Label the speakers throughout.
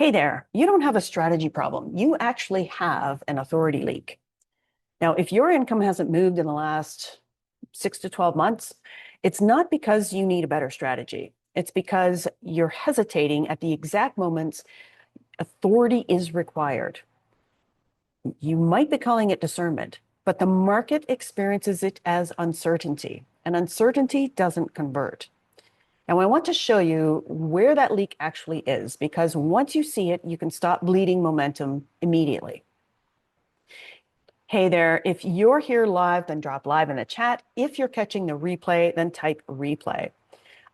Speaker 1: Hey there, you don't have a strategy problem. You actually have an authority leak. Now, if your income hasn't moved in the last 6 to 12 months, it's not because you need a better strategy. It's because you're hesitating at the exact moments authority is required. You might be calling it discernment, but the market experiences it as uncertainty, and uncertainty doesn't convert. Now, I want to show you where that leak actually is, because once you see it, you can stop bleeding momentum immediately. Hey there, if you're here live, then drop live in the chat. If you're catching the replay, then type replay.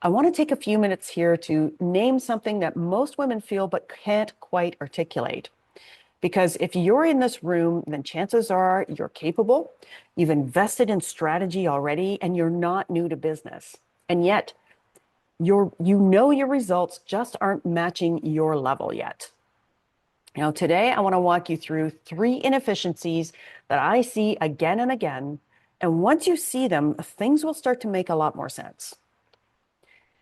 Speaker 1: I want to take a few minutes here to name something that most women feel but can't quite articulate. Because if you're in this room, then chances are you're capable, you've invested in strategy already, and you're not new to business. And yet, your results just aren't matching your level yet. Now, today I want to walk you through 3 inefficiencies that I see again and again. And once you see them, things will start to make a lot more sense.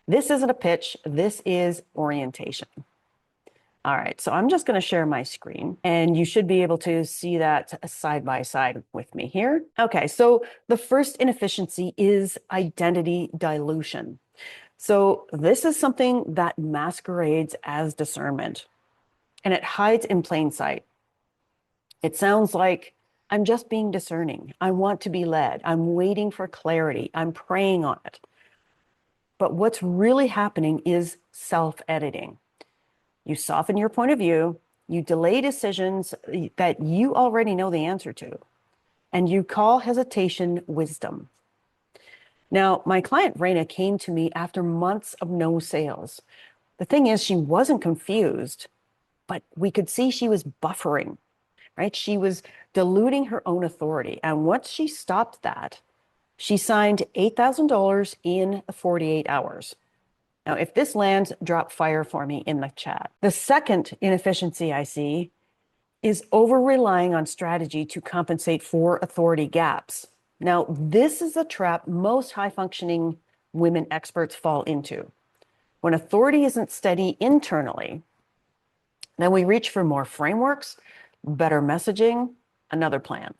Speaker 1: This isn't a pitch, this is orientation. All right, so I'm just going to share my screen, and you should be able to see that side by side with me here. Okay, so the first inefficiency is identity dilution. So this is something that masquerades as discernment, and it hides in plain sight. It sounds like, I'm just being discerning. I want to be led. I'm waiting for clarity. I'm praying on it. But what's really happening is self-editing. You soften your point of view, you delay decisions that you already know the answer to, and you call hesitation wisdom. Now, my client Raina came to me after months of no sales. The thing is, she wasn't confused, but we could see she was buffering, right? She was diluting her own authority. And once she stopped that, she signed $8,000 in 48 hours. Now, if this lands, drop fire for me in the chat. The second inefficiency I see is over-relying on strategy to compensate for authority gaps. Now, this is a trap most high-functioning women experts fall into. When authority isn't steady internally, then we reach for more frameworks, better messaging, another plan.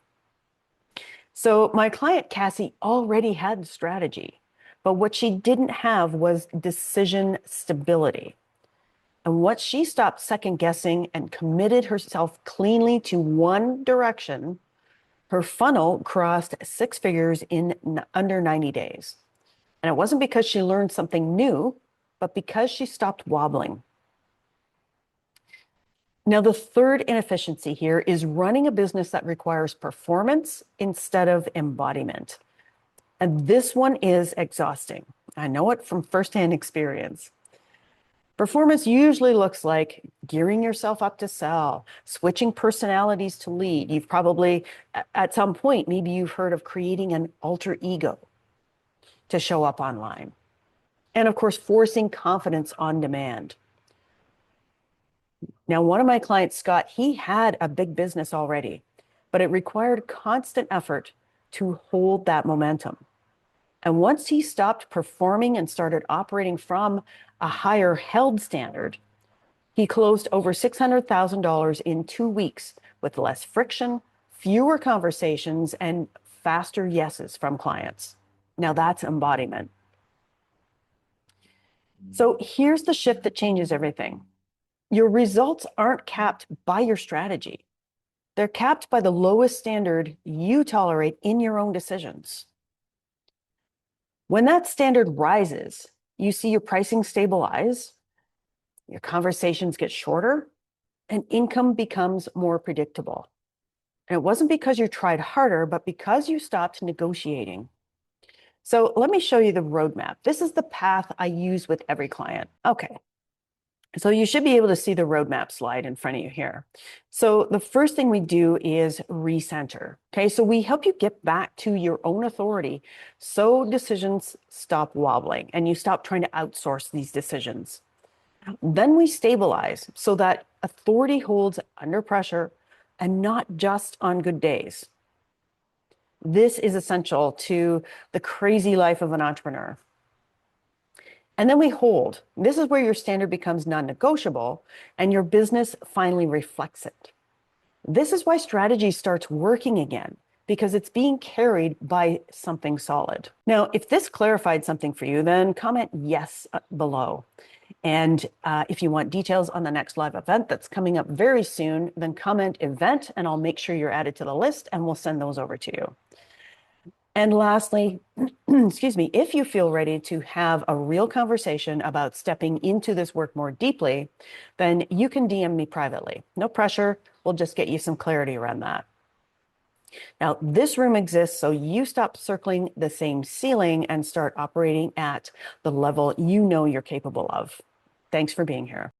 Speaker 1: So my client Cassie already had strategy, but what she didn't have was decision stability. And once she stopped second guessing and committed herself cleanly to one direction, her funnel crossed 6 figures in under 90 days. And it wasn't because she learned something new, but because she stopped wobbling. Now, the third inefficiency here is running a business that requires performance instead of embodiment. And this one is exhausting. I know it from firsthand experience. Performance usually looks like gearing yourself up to sell, switching personalities to lead. You've probably, at some point, maybe you've heard of creating an alter ego to show up online. And of course, forcing confidence on demand. Now, one of my clients, Scott, he had a big business already, but it required constant effort to hold that momentum. And once he stopped performing and started operating from a higher held standard, he closed over $600,000 in 2 weeks with less friction, fewer conversations, and faster yeses from clients. Now that's embodiment. So here's the shift that changes everything. Your results aren't capped by your strategy. They're capped by the lowest standard you tolerate in your own decisions. When that standard rises, you see your pricing stabilize, your conversations get shorter, and income becomes more predictable. And it wasn't because you tried harder, but because you stopped negotiating. So let me show you the roadmap. This is the path I use with every client. Okay. So you should be able to see the roadmap slide in front of you here. So the first thing we do is recenter. Okay, so we help you get back to your own authority so decisions stop wobbling and you stop trying to outsource these decisions. Then we stabilize so that authority holds under pressure and not just on good days. This is essential to the crazy life of an entrepreneur. And then we hold. This is where your standard becomes non-negotiable and your business finally reflects it. This is why strategy starts working again, because it's being carried by something solid. Now, if this clarified something for you, then comment yes below. And if you want details on the next live event that's coming up very soon, then comment event and I'll make sure you're added to the list and we'll send those over to you. And lastly, excuse me, if you feel ready to have a real conversation about stepping into this work more deeply, then you can DM me privately. No pressure. We'll just get you some clarity around that. Now, this room exists so you stop circling the same ceiling and start operating at the level you know you're capable of. Thanks for being here.